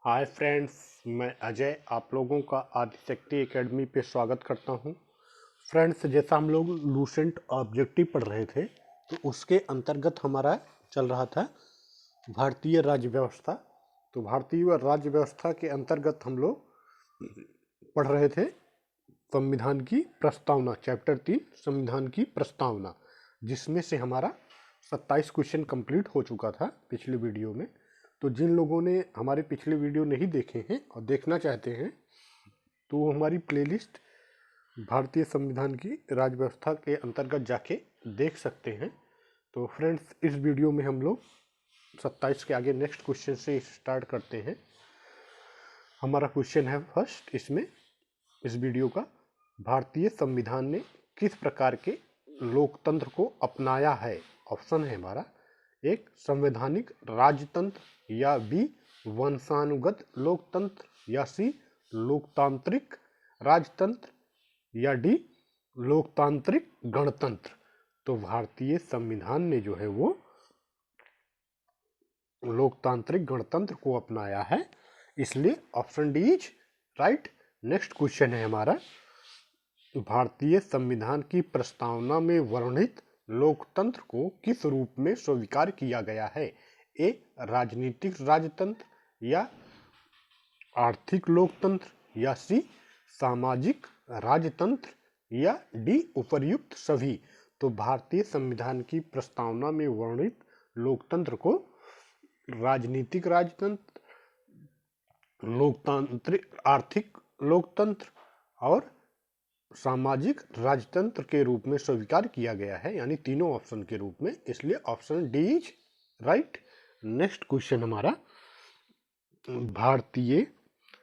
Hi friends, मैं अजय आप लोगों का आदिशक्ति एकेडमी पे स्वागत करता हूं। फ्रेंड्स, जैसा हम लोग लूसेंट ऑब्जेक्टिव पढ़ रहे थे तो उसके अंतर्गत हमारा चल रहा था भारतीय राज्य व्यवस्था। तो भारतीय राज्य व्यवस्था के अंतर्गत हम लोग पढ़ रहे थे संविधान की प्रस्तावना, चैप्टर 3 संविधान की प्रस्तावना, जिसमें से हमारा 27 क्वेश्चन कंप्लीट हो चुका था पिछले वीडियो में। तो जिन लोगों ने हमारे पिछले वीडियो नहीं देखे हैं और देखना चाहते हैं तो वो हमारी प्लेलिस्ट भारतीय संविधान की राज्य व्यवस्था के अंतर्गत जाके देख सकते हैं। तो फ्रेंड्स, इस वीडियो में हम लोग 27 के आगे नेक्स्ट क्वेश्चन से स्टार्ट करते हैं। हमारा क्वेश्चन है फर्स्ट इसमें, इस वीडियो का, भारतीय संविधान ने किस प्रकार के लोकतंत्र को अपनाया है। ऑप्शन है हमारा, एक संवैधानिक राजतंत्र, या बी वंशानुगत लोकतंत्र, या सी लोकतांत्रिक राजतंत्र, या डी लोकतांत्रिक गणतंत्र। तो भारतीय संविधान ने जो है वो लोकतांत्रिक गणतंत्र को अपनाया है, इसलिए option D is right. Next question है हमारा, भारतीय संविधान की प्रस्तावना में वर्णित लोकतंत्र को किस रूप में स्वीकार किया गया है। ए राजनीतिक राजतंत्र, या आर्थिक लोकतंत्र, या सी सामाजिक राजतंत्र, या डी उपर्युक्त सभी। तो भारतीय संविधान की प्रस्तावना में वर्णित लोकतंत्र को राजनीतिक राजतंत्र, लोकतांत्रिक आर्थिक लोकतंत्र और सामाजिक राजतंत्र के रूप में स्वीकार किया गया है, यानी तीनों ऑप्शन के रूप में, इसलिए option D is right. Next question हमारा, भारतीय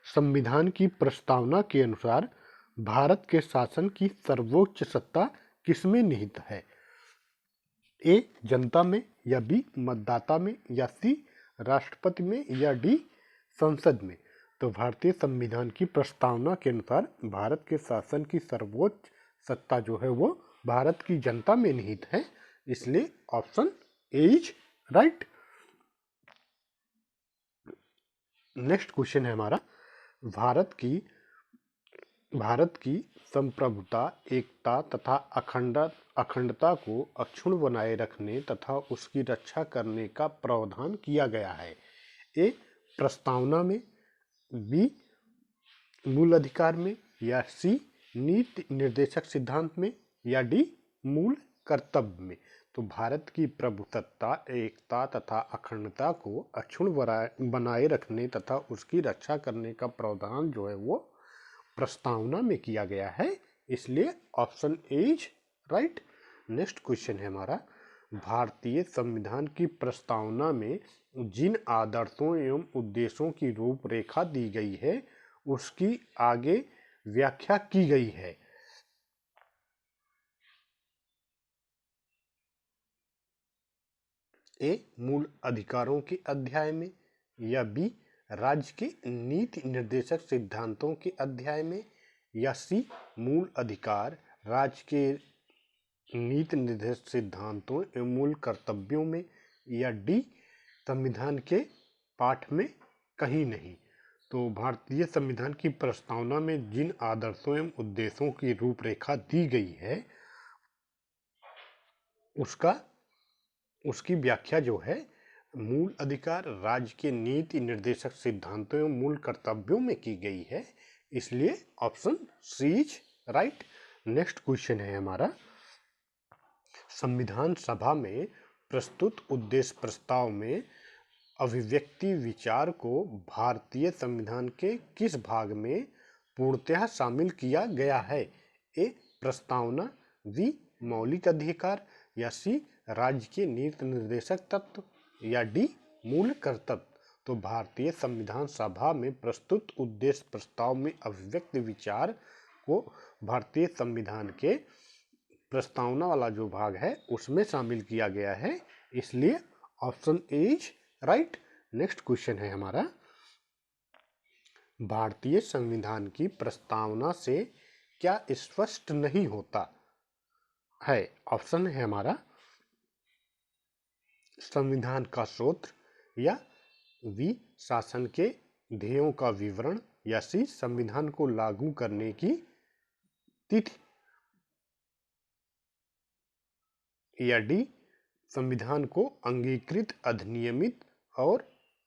संविधान की प्रस्तावना के अनुसार भारत के शासन की सर्वोच्च सत्ता किसमें निहित है। ए जनता में, या बी मतदाता में, या सी राष्ट्रपति में, या डी संसद में। तो भारतीय संविधान की प्रस्तावना के अनुसार भारत के शासन की सर्वोच्च सत्ता जो है वो भारत की जनता में निहित है, इसलिए option A is right. Next question है हमारा, भारत की संप्रभुता, एकता तथा अखंडता को अक्षुण्ण बनाए रखने तथा उसकी रक्षा करने का प्रावधान किया गया है। ए प्रस्तावना में, बी मूल अधिकार में, या सी नीति निर्देशक सिद्धांत में, या डी मूल कर्तव्य में। तो भारत की प्रभुसत्ता, एकता तथा अखंडता को अक्षुण्ण बनाए रखने तथा उसकी रक्षा करने का प्रावधान जो है वो प्रस्तावना में किया गया है, इसलिए option A is right. Next question है हमारा, भारतीय संविधान की प्रस्तावना में जिन आदर्शों एवं उद्देश्यों की रूपरेखा दी गई है उसकी आगे व्याख्या की गई है। ए मूल अधिकारों के अध्याय में, या बी राज्य के नीति निर्देशक सिद्धांतों के अध्याय में, या सी मूल अधिकार राज्य के नीति निर्देशक सिद्धांतों एवं मूल कर्तव्यों में, या डी संविधान के पाठ में कहीं नहीं। तो भारतीय संविधान की प्रस्तावना में जिन आदर्शों एवं उद्देश्यों की रूपरेखा दी गई है उसकी व्याख्या जो है मूल अधिकार राज्य के नीति निर्देशक सिद्धांतों एवं मूल कर्तव्यों में की गई है, इसलिए option C is right. Next question है हमारा, संविधान सभा में प्रस्तुत उद्देश्य प्रस्ताव में अभिव्यक्ति विचार को भारतीय संविधान के किस भाग में पूर्णतः शामिल किया गया है। ए प्रस्तावना, बी मौलिक अधिकार, या सी राज्य के नीति निर्देशक तत्व, या डी मूल कर्तव्य। तो भारतीय संविधान सभा में प्रस्तुत उद्देश्य प्रस्ताव में अभिव्यक्ति विचार को भारतीय संविधान के प्रस्तावना वाला जो भाग है उसमें शामिल किया गया है, इसलिए option A is right. Next question है हमारा, भारतीय संविधान की प्रस्तावना से क्या स्पष्ट नहीं होता है। ऑप्शन है हमारा, संविधान का स्रोत, या वी शासन के ध्येयों का विवरण, या सी संविधान को लागू करने की तिथि, या डी संविधान को अंगीकृत, अधिनियमित और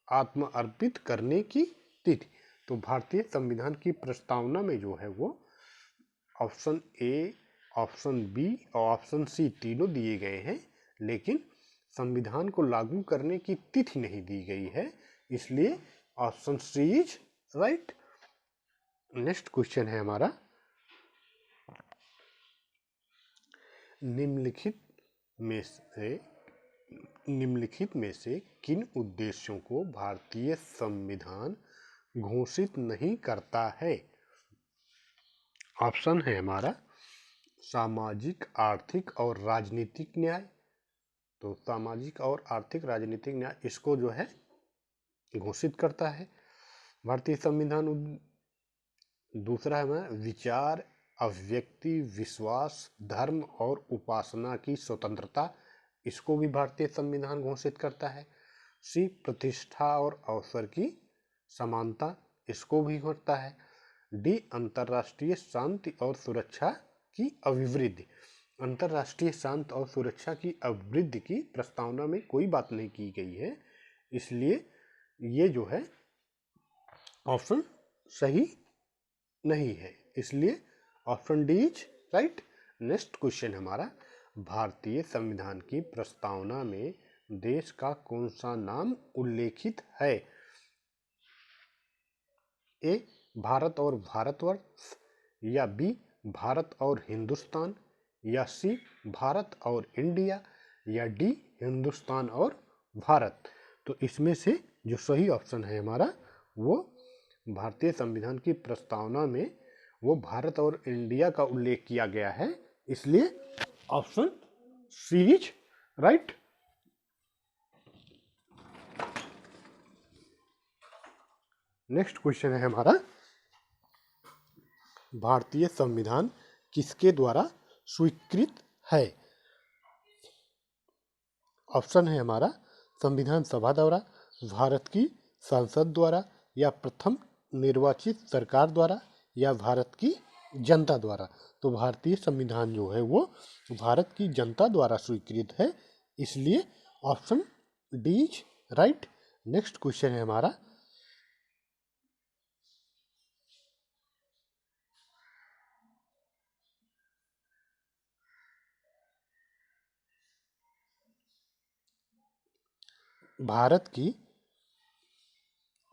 आत्मअर्पित करने की तिथि। तो भारतीय संविधान की प्रस्तावना में जो है वो ऑप्शन ए, ऑप्शन बी और ऑप्शन सी तीनों दिए गए हैं, लेकिन संविधान को लागू करने की तिथि नहीं दी गई है, इसलिए option C is right. Next question है हमारा, निम्नलिखित में से किन उद्देश्यों को भारतीय संविधान घोषित नहीं करता है। ऑप्शन है हमारा सामाजिक, आर्थिक और राजनीतिक न्याय। तो सामाजिक और आर्थिक राजनीतिक न्याय इसको जो है घोषित करता है भारतीय संविधान। दूसरा है हमारा विचार, अभिव्यक्ति, विश्वास, धर्म और उपासना की स्वतंत्रता, इसको भी भारतीय संविधान घोषित करता है। सी प्रतिष्ठा और अवसर की समानता, इसको भी होता है। डी अंतर्राष्ट्रीय शांति और सुरक्षा की अभिवृद्धि, अंतर्राष्ट्रीय शांति और सुरक्षा की अभिवृद्धि की प्रस्तावना में कोई बात नहीं की गई है, इसलिए ये जो है ऑप्शन सही नहीं है, इसलिए option D is right. Next question हमारा, भारतीय संविधान की प्रस्तावना में देश का कौन सा नाम उल्लेखित है। ए भारत और भारतवर्ष, या बी भारत और हिंदुस्तान, या सी भारत और इंडिया, या डी हिंदुस्तान और भारत। तो इसमें से जो सही ऑप्शन है हमारा वो भारतीय संविधान की प्रस्तावना में वो भारत और इंडिया का उल्लेख किया गया है, इसलिए option C is right. Next question है हमारा, भारतीय संविधान किसके द्वारा स्वीकृत है। ऑप्शन है हमारा संविधान सभा द्वारा, भारत की संसद द्वारा, या प्रथम निर्वाचित सरकार द्वारा, या भारत की जनता द्वारा। तो भारतीय संविधान जो है वो भारत की जनता द्वारा स्वीकृत है, इसलिए option D is right. Next question है हमारा, भारत की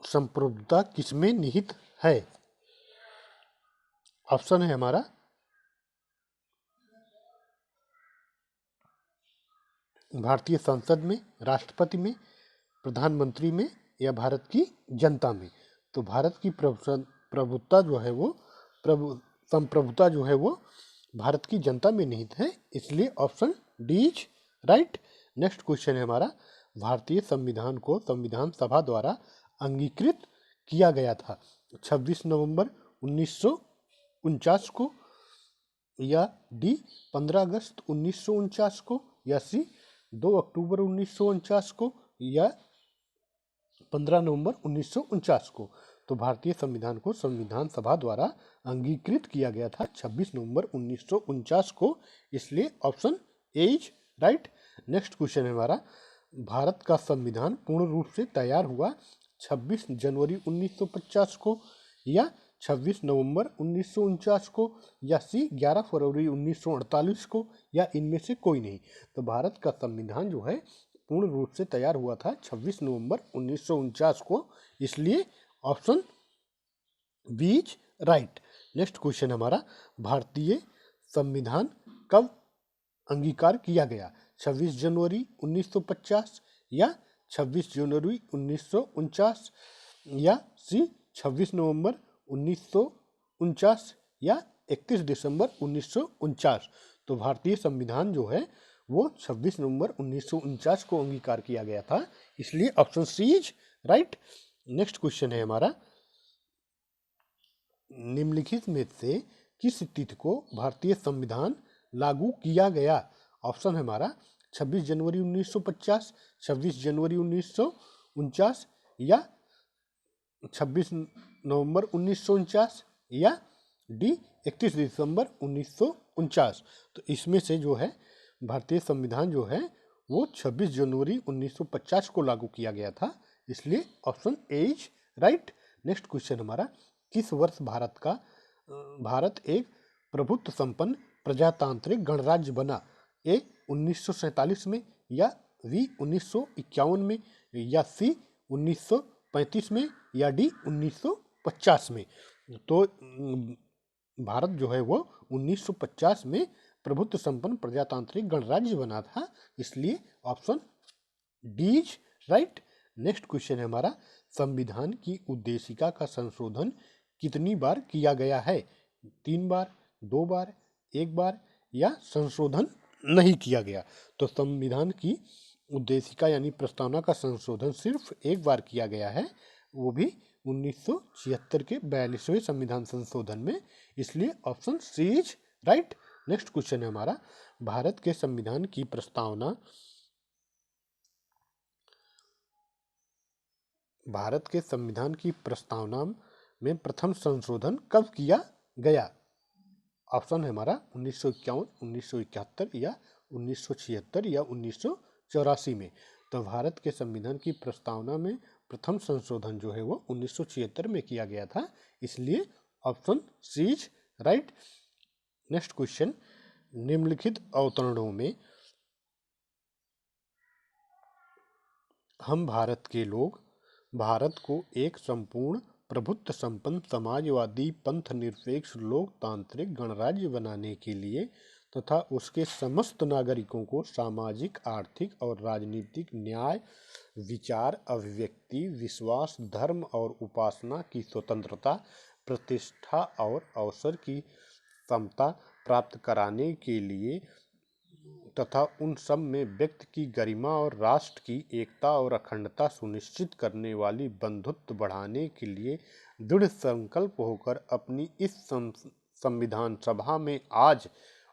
संप्रभुता किसमें निहित है। ऑप्शन है हमारा भारतीय संसद में, राष्ट्रपति में, प्रधानमंत्री में, या भारत की जनता में। तो भारत की प्रभुत्ता जो है वो संप्रभुता जो है वो भारत की जनता में निहित है, इसलिए option D is right. Next question है हमारा, भारतीय संविधान को संविधान सभा द्वारा अंगीकृत किया गया था 26 नवंबर 1949 को, या डी 15 अगस्त 1949 को, या सी 2 अक्टूबर 1949 को, या 15 नवंबर 1949 को। तो भारतीय संविधान को संविधान सभा द्वारा अंगीकृत किया गया था 26 नवंबर 1949 को, इसलिए option A is right. Next question है हमारा, भारत का संविधान पूर्ण रूप से तैयार हुआ 26 जनवरी 1950 को, या 26 नवंबर 1949 को, या सी 11 फरवरी 1948 को, या इनमें से कोई नहीं। तो भारत का संविधान जो है पूर्ण रूप से तैयार हुआ था 26 नवंबर 1949 को, इसलिए option B is right. Next question हमारा, भारतीय संविधान कब अंगीकार किया गया, 26 जनवरी 1950, या 26 जनवरी 1949, या सी 26 नवंबर 1949, या 31 दिसंबर 1949। तो भारतीय संविधान जो है वो 26 नवंबर 1949 को अंगीकार किया गया था, इसलिए option C is right. Next question है हमारा, निम्नलिखित में से किस तिथि को भारतीय संविधान लागू किया गया। ऑप्शन है हमारा 26 जनवरी 1950, 26 जनवरी 1949, या 26 नवंबर 1949 या डी 31 दिसंबर 1949। तो इसमें से जो है भारतीय संविधान जो है वो 26 जनवरी 1950 को लागू किया गया था, इसलिए option A is right. Next question हमारा, किस वर्ष भारत एक प्रभुत्व संपन्न प्रजातांत्रिक गणराज्य बना? ए 1947 में, या बी 1951 में, या सी 1935 में, या डी 1950 में। तो भारत जो है वो 1950 में प्रभुत्व संपन्न प्रजातांत्रिक गणराज्य बना था, इसलिए option D is right. Next question है हमारा, संविधान की उद्देशिका का संशोधन कितनी बार किया गया है? 3 बार, 2 बार, 1 बार, या संशोधन नहीं किया गया? तो संविधान की उद्देशिका यानी प्रस्तावना का संशोधन सिर्फ 1 बार किया गया है, वो भी 1976 के 42वें संविधान संशोधन में, इसलिए option C is right. Next question है हमारा, भारत के संविधान की प्रस्तावना में प्रथम संशोधन कब किया गया? ऑप्शन है हमारा 1951, 1971 या 1976 या 1984 में। तो भारत के संविधान की प्रस्तावना में प्रथम संशोधन जो है वो 1976 में किया गया था, इसलिए option C is right. Next question, निम्नलिखित अवतरणों में हम भारत के लोग भारत को एक संपूर्ण प्रभुत्व संपन्न समाजवादी पंथ निरपेक्ष लोकतांत्रिक गणराज्य बनाने के लिए तथा उसके समस्त नागरिकों को सामाजिक, आर्थिक और राजनीतिक न्याय, विचार, अभिव्यक्ति, विश्वास, धर्म और उपासना की स्वतंत्रता, प्रतिष्ठा और अवसर की समता प्राप्त कराने के लिए तथा उन सब में व्यक्ति की गरिमा और राष्ट्र की एकता और अखंडता सुनिश्चित करने वाली बंधुत्व बढ़ाने के लिए दृढ़ संकल्प होकर अपनी इस संविधान सभा में आज ...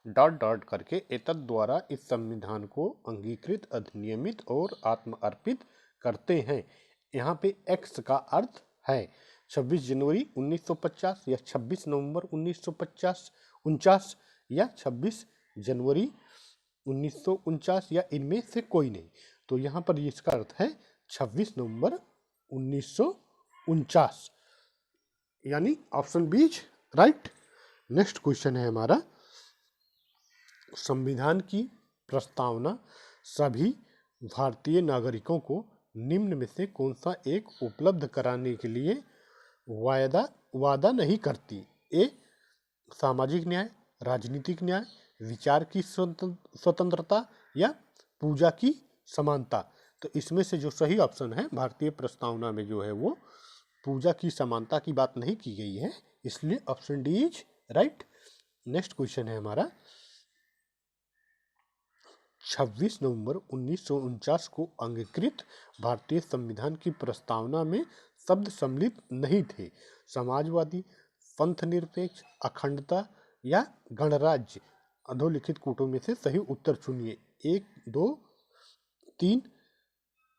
करके एतद द्वारा इस संविधान को अंगीकृत, अधिनियमित और आत्म अर्पित करते हैं। यहाँ पे एक्स का अर्थ है 26 जनवरी 1950 या 26 नवंबर 1949 या 26 जनवरी 1949 या इनमें से कोई नहीं। तो यहाँ पर इसका अर्थ है 26 नवंबर 1949, यानी option B is right. Next question है हमारा, संविधान की प्रस्तावना सभी भारतीय नागरिकों को निम्न में से कौन सा एक उपलब्ध कराने के लिए वादा नहीं करती? ए सामाजिक न्याय, राजनीतिक न्याय, विचार की स्वतंत्रता या पूजा की समानता। तो इसमें से जो सही ऑप्शन है, भारतीय प्रस्तावना में जो है वो पूजा की समानता की बात नहीं की गई है, इसलिए option D is right. Next question है हमारा, 26 नवंबर 1949 को अंगीकृत भारतीय संविधान की प्रस्तावना में शब्द सम्मिलित नहीं थे। समाजवादी, पंथ निरपेक्ष, अखंडता या गणराज्य। अधोलिखित कूटों में से सही उत्तर चुनिए। 1, 2, 3,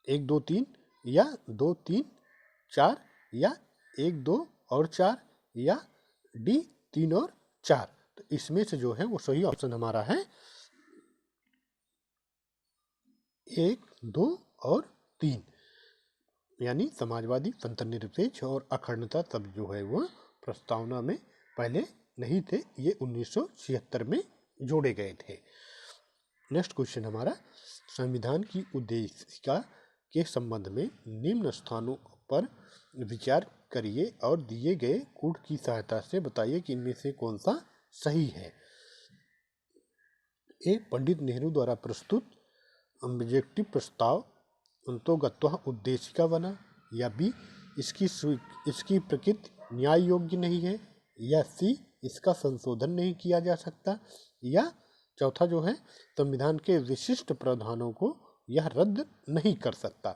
1, 2, 3 या 2, 3, 4 या 1, 2 और 4 या डी 3 और 4। तो इसमें से जो है वो सही ऑप्शन हमारा है 1, 2 और 3, यानी समाजवादी, पंथ निरपेक्ष और अखंडता सब जो है वो प्रस्तावना में पहले नहीं थे, ये 1976 में जोड़े गए थे। नेक्स्ट क्वेश्चन हमारा, संविधान की उद्देशिका के संबंध में निम्न स्थानों पर विचार करिए और दिए गए कूट की सहायता से बताइए कि इनमें से कौन सा सही है। ए पंडित नेहरू द्वारा प्रस्तुत ऑब्जेक्टिव प्रस्ताव अंतोगत्वा उद्देशिका बना, या बी इसकी प्रकृति न्याय योग्य नहीं है, या सी इसका संशोधन नहीं किया जा सकता, या चौथा जो है संविधान के विशिष्ट प्रावधानों को यह रद्द नहीं कर सकता।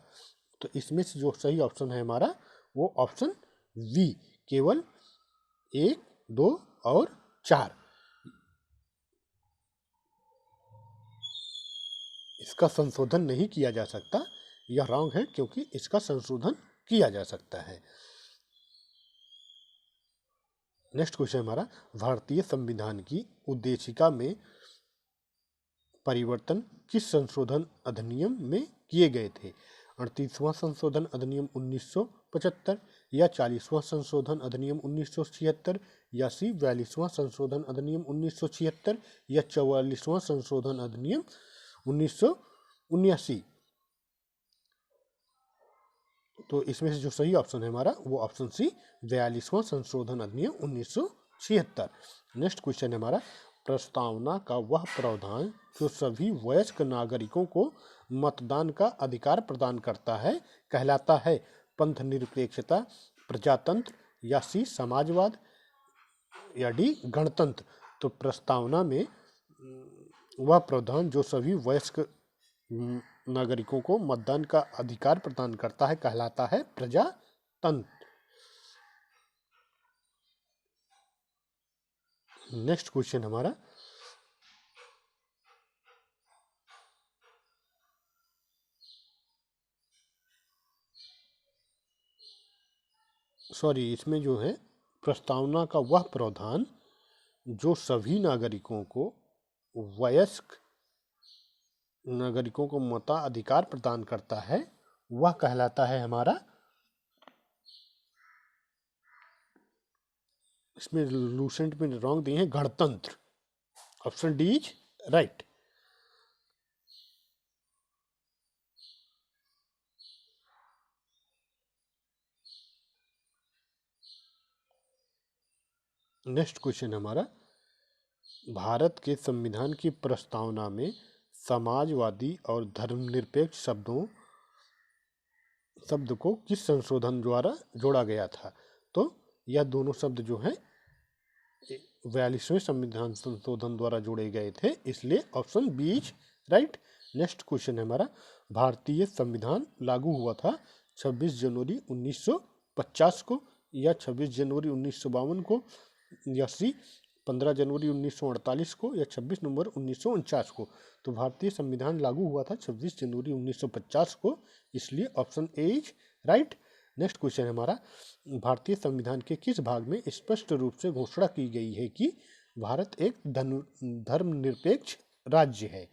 तो इसमें से जो सही ऑप्शन है हमारा वो ऑप्शन वी, केवल 1, 2 और 4 इसका संशोधन नहीं किया जा सकता। यह रॉन्ग है क्योंकि इसका संशोधन किया जा सकता है। नेक्स्ट क्वेश्चन हमारा, भारतीय संविधान की उद्देशिका में परिवर्तन किस संशोधन अधिनियम में किए गए थे? 38वां संशोधन अधिनियम 1975 या 40वां संशोधन अधिनियम 1976 या सी 42वां संशोधन अधिनियम 1976 या 44वां संशोधन अधिनियम 1979। तो इसमें से जो सही ऑप्शन है हमारा वो ऑप्शन सी 42वां संशोधन अधिनियम 1976। नेक्स्ट क्वेश्चन है हमारा, प्रस्तावना का वह प्रावधान जो सभी वयस्क नागरिकों को मतदान का अधिकार प्रदान करता है कहलाता है? पंथ निरपेक्षता, प्रजातंत्र या सी समाजवाद या डी गणतंत्र। तो प्रस्तावना में वह प्रावधान जो सभी वयस्क नागरिकों को मतदान का अधिकार प्रदान करता है कहलाता है प्रजातंत्र। नेक्स्ट क्वेश्चन हमारा, सॉरी इसमें जो है प्रस्तावना का वह प्रावधान जो सभी नागरिकों को वयस्क नागरिकों को मताधिकार प्रदान करता है वह कहलाता है हमारा, इसमें लूसेंट में रॉन्ग दिए हैं, गणतंत्र। Option D is right. Next question हमारा, भारत के संविधान की प्रस्तावना में समाजवादी और धर्मनिरपेक्ष शब्द को किस संशोधन द्वारा जोड़ा गया था? तो यह दोनों शब्द जो हैं 42वें संविधान संशोधन द्वारा जोड़े गए थे, इसलिए option B is right. Next question है हमारा, भारतीय संविधान लागू हुआ था 26 जनवरी 1950 को या 26 जनवरी 1952 को या सी 15 जनवरी 1948 को या 26 नवंबर 1949 को? तो भारतीय संविधान लागू हुआ था 26 जनवरी 1950 को, इसलिए option A is right. Next question है हमारा, भारतीय संविधान के किस भाग में स्पष्ट रूप से घोषणा की गई है कि भारत एक धर्मनिरपेक्ष राज्य है?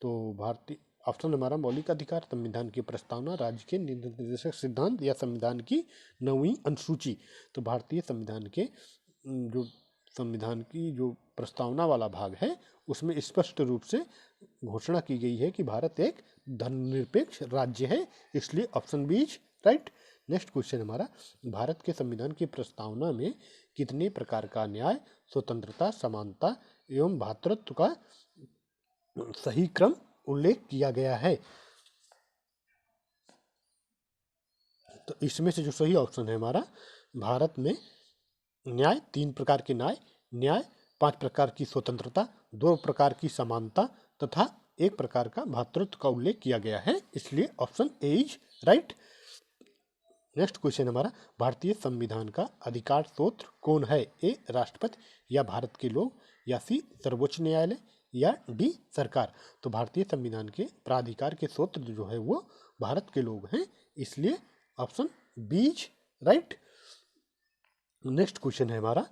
तो भारतीय ऑप्शन हमारा, मौलिक अधिकार, संविधान की प्रस्तावना, राज्य के निर्देशक सिद्धांत या संविधान की 9वीं अनुसूची। तो भारतीय संविधान के जो संविधान की जो प्रस्तावना वाला भाग है उसमें स्पष्ट रूप से घोषणा की गई है कि भारत एक धर्मनिरपेक्ष राज्य है, इसलिए option B is right. Next question हमारा, भारत के संविधान की प्रस्तावना में कितने प्रकार का न्याय, स्वतंत्रता, समानता एवं भ्रातृत्व का सही क्रम उल्लेख किया गया है? तो इसमें से जो सही ऑप्शन है हमारा, भारत में न्याय 3 प्रकार के न्याय 5 प्रकार की स्वतंत्रता, 2 प्रकार की समानता तथा 1 प्रकार का भ्रातृत्व का उल्लेख किया गया है, इसलिए option A is right. Next question हमारा, भारतीय संविधान का अधिकार स्रोत कौन है? ए राष्ट्रपति या भारत के लोग या सी सर्वोच्च न्यायालय या डी सरकार? तो भारतीय संविधान के प्राधिकार के स्रोत जो है वो भारत के लोग हैं, इसलिए option B is right. Next question है हमारा,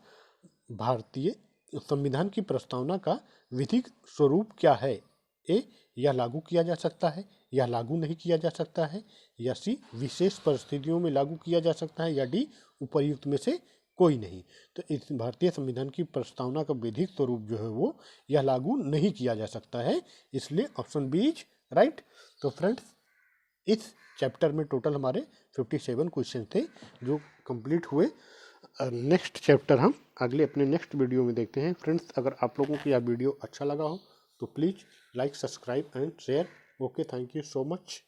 भारतीय संविधान की प्रस्तावना का विधिक स्वरूप क्या है? ए यह लागू किया जा सकता है या लागू नहीं किया जा सकता है या सी विशेष परिस्थितियों में लागू किया जा सकता है या डी उपर्युक्त में से कोई नहीं। तो इस भारतीय संविधान की प्रस्तावना का विधिक स्वरूप जो है वो यह लागू नहीं किया जा सकता है, इसलिए ऑप्शन बी इज राइट। तो फ्रेंड्स, इस चैप्टर में टोटल हमारे 57 क्वेश्चन थे जो कंप्लीट हुए। नेक्स्ट चैप्टर हम अगले अपने नेक्स्ट वीडियो में देखते हैं। फ्रेंड्स, अगर आप लोगों को यह वीडियो अच्छा लगा हो तो please like, subscribe and share. Okay, thank you so much.